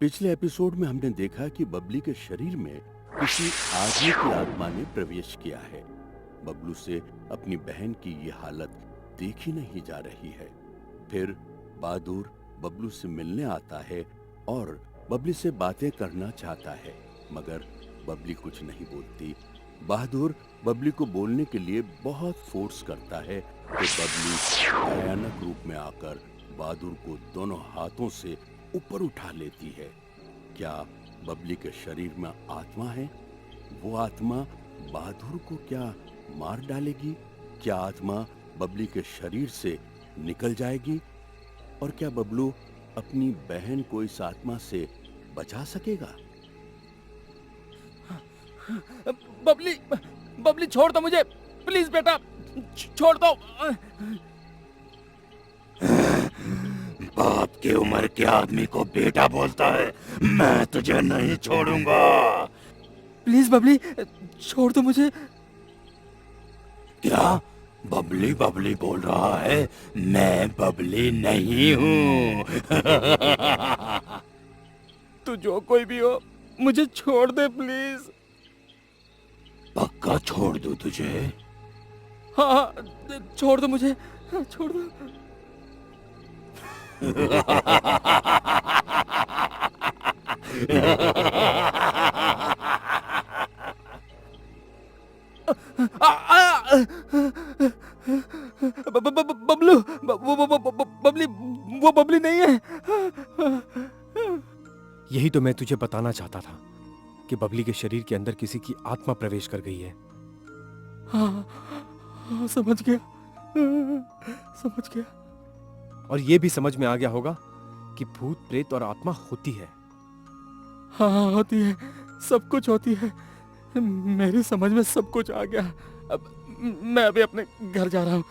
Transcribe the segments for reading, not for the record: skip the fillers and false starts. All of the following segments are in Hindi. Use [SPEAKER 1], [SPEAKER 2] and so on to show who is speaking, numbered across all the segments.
[SPEAKER 1] पिछले एपिसोड में हमने देखा कि बबली के शरीर में किसी आदमी की आत्मा ने प्रवेश किया है। बबलू से अपनी बहन की ये हालत देखी नहीं जा रही है। फिर बहादुर बबलू से मिलने आता है और बबली से बातें करना चाहता है, मगर बबली कुछ नहीं बोलती। बहादुर बबली को बोलने के लिए बहुत फोर्स करता है तो बबली भयानक रूप में आकर बहादुर को दोनों हाथों से ऊपर उठा लेती है। क्या बबली के शरीर में आत्मा है? वो आत्मा बहादुर को क्या मार डालेगी? क्या आत्मा बबली के शरीर से निकल जाएगी? और क्या बबलू अपनी बहन को इस आत्मा से बचा सकेगा?
[SPEAKER 2] बबली, बबली छोड़ दो मुझे, प्लीज बेटा, छोड़ दो।
[SPEAKER 3] बाप की उम्र के आदमी को बेटा बोलता है? मैं तुझे नहीं छोड़ूंगा।
[SPEAKER 2] प्लीज बबली, छोड़ दो मुझे।
[SPEAKER 3] क्या बबली बबली बोल रहा है? मैं बबली नहीं हूँ।
[SPEAKER 2] तू जो कोई भी हो, मुझे छोड़ दे प्लीज।
[SPEAKER 3] पक्का छोड़ दूं तुझे?
[SPEAKER 2] हाँ, छोड़ दो मुझे, छोड़ दो। बबलू, बबली, वो बबली नहीं है।
[SPEAKER 4] यही तो मैं तुझे बताना चाहता था कि बबली के शरीर के अंदर किसी की आत्मा प्रवेश कर गई है।
[SPEAKER 2] हाँ, हाँ, समझ गया, समझ गया।
[SPEAKER 4] और ये भी समझ में आ गया होगा कि भूत प्रेत और आत्मा होती है।
[SPEAKER 2] हाँ, होती है, सब कुछ होती है। मेरी समझ में सब कुछ आ गया। अब मैं अभी अपने घर जा रहा हूँ।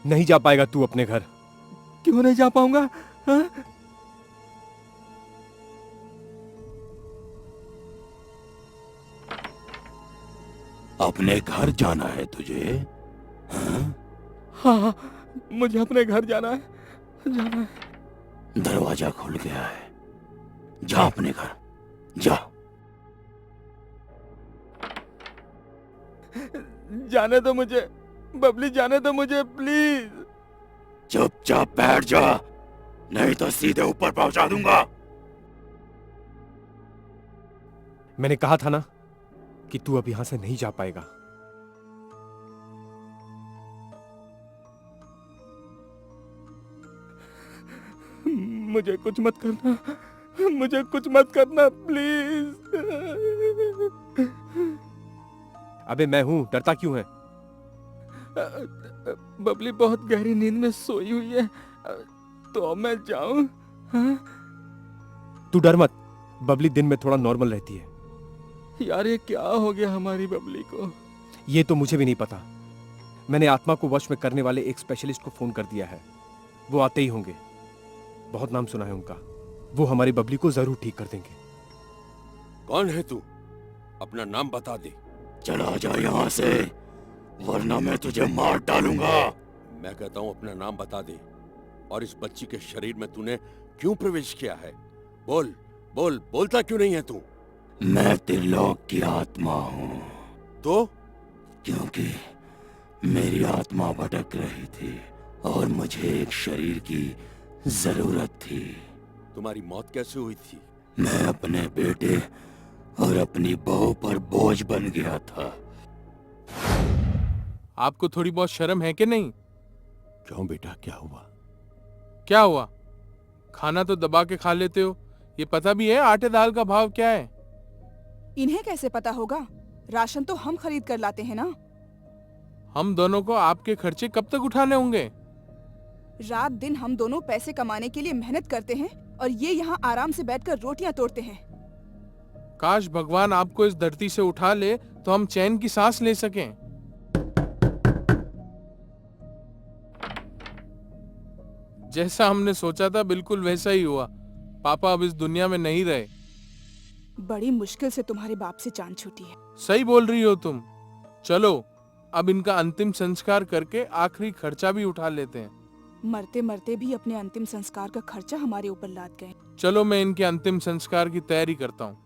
[SPEAKER 4] नहीं जा पाएगा तू अपने घर।
[SPEAKER 2] क्यों नहीं जा पाऊंगा? हाँ?
[SPEAKER 3] अपने घर जाना है तुझे? हाँ?
[SPEAKER 2] हाँ, मुझे अपने घर जाना है, जाना है।
[SPEAKER 3] दरवाजा खुल गया है, जा अपने घर, जा।
[SPEAKER 2] जाने दो मुझे, बबली, जाने दो मुझे प्लीज।
[SPEAKER 3] चुपचाप बैठ जा, नहीं तो सीधे ऊपर पहुंचा दूंगा।
[SPEAKER 4] मैंने कहा था ना कि तू अब यहां से नहीं जा पाएगा।
[SPEAKER 2] मुझे कुछ मत करना, मुझे कुछ मत करना प्लीज।
[SPEAKER 4] अबे मैं हूं, डरता क्यों है?
[SPEAKER 2] बबली बहुत गहरी नींद में सोई हुई है, तो मैं जाऊं? हाँ?
[SPEAKER 4] तू डर मत, बबली दिन में थोड़ा नॉर्मल रहती है।
[SPEAKER 2] यार, ये क्या हो गया हमारी बबली को?
[SPEAKER 4] ये तो मुझे भी नहीं पता। मैंने आत्मा को वश में करने वाले एक स्पेशलिस्ट को फोन कर दिया है। वो आते ही होंगे, बहुत नाम सुना है उनका। वो हमारी बबली को जरूर ठीक कर देंगे।
[SPEAKER 1] कौन है तू? अपना नाम बता दे।
[SPEAKER 3] चला जा यहाँ से, वरना मैं तुझे मार डालूंगा।
[SPEAKER 1] मैं कहता हूँ अपना नाम बता दे, और इस बच्ची के शरीर में तूने क्यों प्रवेश किया है? बोल बोल, बोलता क्यों नहीं है तू?
[SPEAKER 3] मैं त्रिलोक की आत्मा हूँ।
[SPEAKER 1] तो
[SPEAKER 3] क्योंकि मेरी आत्मा भटक रही थी और मुझे एक शरीर की जरूरत थी।
[SPEAKER 1] तुम्हारी मौत कैसे हुई थी?
[SPEAKER 3] मैं अपने बेटे और अपनी बहू पर बोझ बन गया था।
[SPEAKER 5] आपको थोड़ी बहुत शर्म है कि नहीं?
[SPEAKER 1] क्यों बेटा, क्या हुआ?
[SPEAKER 5] क्या हुआ? खाना तो दबा के खा लेते हो। ये पता भी है आटे दाल का भाव क्या है?
[SPEAKER 6] इन्हें कैसे पता होगा? राशन तो हम खरीद कर लाते हैं ना।
[SPEAKER 5] हम दोनों को आपके खर्चे कब तक उठाने होंगे?
[SPEAKER 6] रात दिन हम दोनों पैसे कमाने के लिए मेहनत करते हैं और ये यहाँ आराम से बैठकर रोटियां तोड़ते हैं।
[SPEAKER 5] काश भगवान आपको इस धरती से उठा ले तो हम चैन की सांस ले सकें। जैसा हमने सोचा था बिल्कुल वैसा ही हुआ। पापा अब इस दुनिया में नहीं रहे।
[SPEAKER 6] बड़ी मुश्किल से तुम्हारे बाप से जान छूटी है।
[SPEAKER 5] सही बोल रही हो तुम। चलो अब इनका अंतिम संस्कार करके आखिरी खर्चा भी उठा लेते हैं।
[SPEAKER 6] मरते मरते भी अपने अंतिम संस्कार का खर्चा हमारे ऊपर लाद गए।
[SPEAKER 5] चलो मैं इनके अंतिम संस्कार की तैयारी करता हूँ।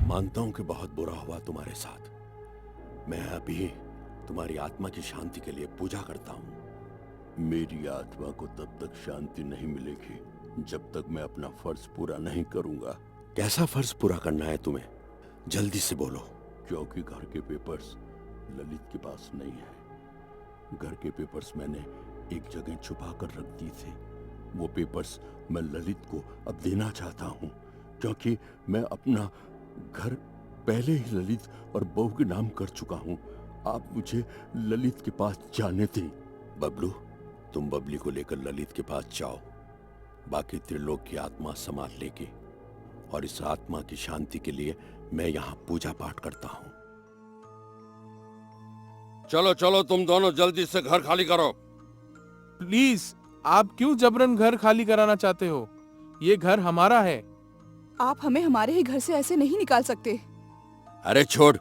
[SPEAKER 1] मानता हूं कि बहुत बुरा हुआ तुम्हारे साथ। मैं अभी तुम्हारी आत्मा की शांति के लिए पूजा करता हूं। मेरी आत्मा को तब तक शांति नहीं मिलेगी जब तक मैं अपना फर्ज पूरा नहीं करूंगा। कैसा फर्ज पूरा करना है तुम्हें? जल्दी से बोलो, क्योंकि घर के पेपर्स ललित के पास नहीं है। घर के पेपर्स मैंने एक जगह छुपा कर रख दी थे। वो पेपर्स मैं ललित को अब देना चाहता हूँ, क्योंकि मैं अपना घर पहले ही ललित और बहू के नाम कर चुका हूँ। आप मुझे ललित के पास जाने दें। बबलू, तुम बबली को लेकर ललित के पास जाओ। बाकी त्रिलोक की आत्मा संभाल लेगी, और इस आत्मा की शांति के लिए मैं यहाँ पूजा पाठ करता हूँ। चलो चलो, तुम दोनों जल्दी से घर खाली करो।
[SPEAKER 5] प्लीज, आप क्यों जबरन घर खाली कराना चाहते हो? ये घर हमारा है।
[SPEAKER 6] आप हमें हमारे ही घर से ऐसे नहीं निकाल सकते।
[SPEAKER 1] अरे छोड़,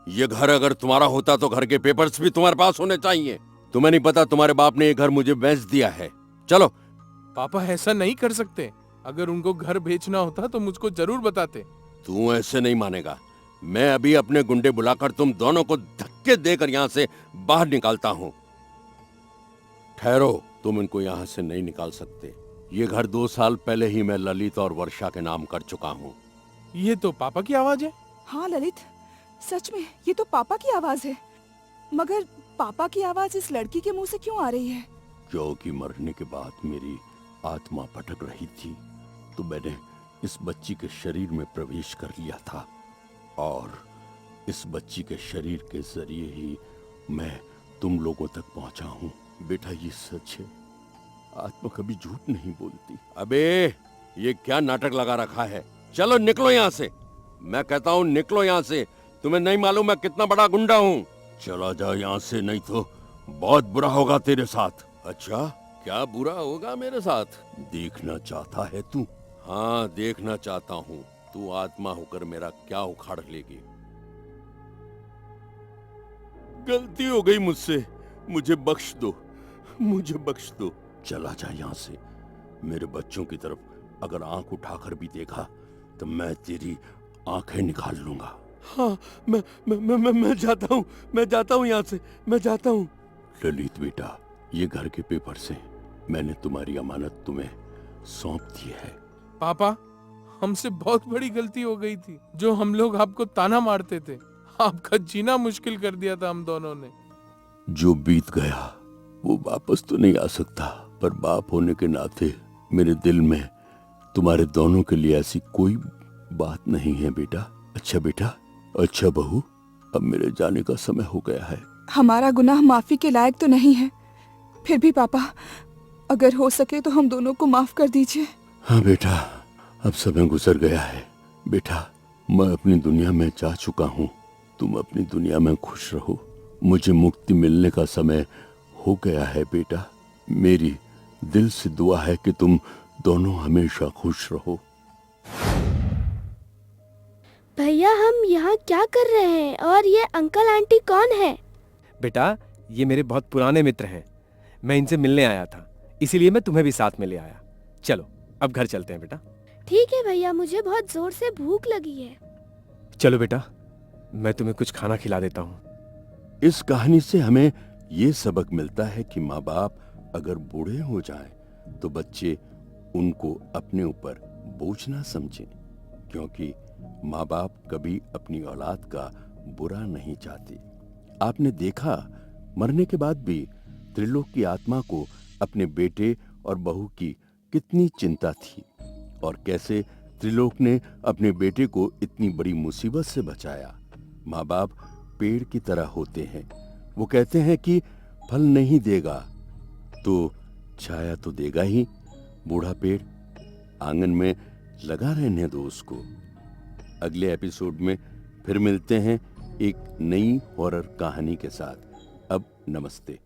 [SPEAKER 1] ये घर अगर तुम्हारा होता तो घर के पेपर्स भी तुम्हारे पास होने चाहिए। तुम्हें नहीं पता तुम्हारे बाप ने ये घर मुझे बेच दिया है। चलो।
[SPEAKER 5] पापा ऐसा नहीं कर सकते। अगर उनको घर बेचना होता तो मुझको जरूर बताते।
[SPEAKER 1] तू ऐसे नहीं मानेगा। मैं अभी अपने गुंडे बुलाकर तुम दोनों को धक्के देकर यहाँ से बाहर निकालता हूँ। ठहरो, तुम इनको यहाँ से नहीं निकाल सकते। ये घर 2 साल पहले ही मैं ललित और वर्षा के नाम कर चुका हूँ।
[SPEAKER 5] ये तो पापा की आवाज है।
[SPEAKER 6] हाँ ललित, सच में ये तो पापा की आवाज है। मगर पापा की आवाज इस लड़की के मुंह से क्यों आ रही है?
[SPEAKER 1] क्योंकि मरने के बाद मेरी आत्मा भटक रही थी, तो मैंने इस बच्ची के शरीर में प्रवेश कर लिया था, और इस बच्ची के शरीर के जरिए ही मैं तुम लोगों तक पहुंचा हूँ। बेटा, ये सच है। आत्मा कभी झूठ नहीं बोलती। अबे, ये क्या नाटक लगा रखा है? चलो निकलो यहाँ से। मैं कहता हूँ निकलो यहाँ से। तुम्हें नहीं मालूम मैं कितना बड़ा गुंडा हूँ? चला जा यहाँ से, नहीं तो बहुत बुरा होगा तेरे साथ। अच्छा, क्या बुरा होगा मेरे साथ? देखना चाहता है तू? हाँ, देखना चाहता हूँ तू आत्मा होकर मेरा क्या उखाड़ लेगी। गलती हो गई मुझसे, मुझे बख्श दो, मुझे बख्श दो। चला जा यहाँ से। मेरे बच्चों की तरफ अगर आंख उठाकर भी देखा तो मैं तेरी आंखें निकाल लूंगा। हाँ, मैं जाता हूँ, मैं जाता हूँ यहाँ से, मैं जाता हूँ। ललित बेटा, ये घर के पेपर से मैंने तुम्हारी अमानत तुम्हें सौंप दी है।
[SPEAKER 5] पापा, हमसे बहुत बड़ी गलती हो गई थी। जो हम लोग आपको ताना मारते थे, आपका जीना मुश्किल कर दिया था हम दोनों ने।
[SPEAKER 1] जो बीत गया वो वापस तो नहीं आ सकता, पर बाप होने के नाते मेरे दिल में तुम्हारे दोनों के लिए ऐसी कोई बात नहीं है बेटा। अच्छा बेटा, अच्छा बहू, अब मेरे जाने का समय हो गया है।
[SPEAKER 6] हमारा गुनाह माफी के लायक तो नहीं है, फिर भी पापा अगर हो सके तो हम दोनों को माफ कर दीजिए।
[SPEAKER 1] हाँ बेटा, अब समय गुजर गया है। बेटा, मैं अपनी दुनिया में जा चुका हूँ, तुम अपनी दुनिया में खुश रहो। मुझे मुक्ति मिलने का समय हो गया है बेटा। मेरी दिल से दुआ है कि तुम दोनों हमेशा खुश रहो।
[SPEAKER 7] भैया, हम यहाँ क्या कर रहे हैं और ये अंकल आंटी कौन है?
[SPEAKER 4] बेटा, ये मेरे बहुत पुराने मित्र हैं। मैं इनसे मिलने आया था, इसीलिए मैं तुम्हें भी साथ में ले आया। चलो अब घर चलते हैं बेटा।
[SPEAKER 7] ठीक है भैया, मुझे बहुत जोर से भूख लगी है।
[SPEAKER 4] चलो बेटा, मैं तुम्हें कुछ खाना खिला देता हूँ।
[SPEAKER 1] इस कहानी से हमें ये सबक मिलता है कि माँ बाप अगर बूढ़े हो जाएं तो बच्चे उनको अपने ऊपर बोझ ना समझें, क्योंकि माँ बाप कभी अपनी औलाद का बुरा नहीं चाहते। आपने देखा, मरने के बाद भी त्रिलोक की आत्मा को अपने बेटे और बहू की कितनी चिंता थी, और कैसे त्रिलोक ने अपने बेटे को इतनी बड़ी मुसीबत से बचाया। माँ बाप पेड़ की तरह होते हैं। वो कहते हैं कि फल नहीं देगा तो छाया तो देगा ही। बूढ़ा पेड़, आंगन में लगा रहने दो उसको। अगले एपिसोड में फिर मिलते हैं एक नई हॉरर कहानी के साथ। अब नमस्ते।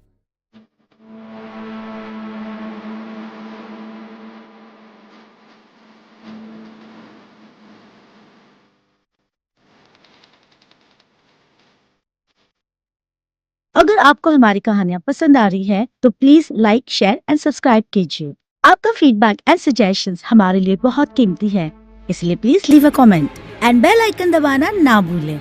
[SPEAKER 8] अगर आपको हमारी कहानियाँ पसंद आ रही है तो please like, share and subscribe कीजिए। आपका फीडबैक एंड सजेशंस हमारे लिए बहुत कीमती है, इसलिए please leave a comment and bell icon दबाना ना भूलें।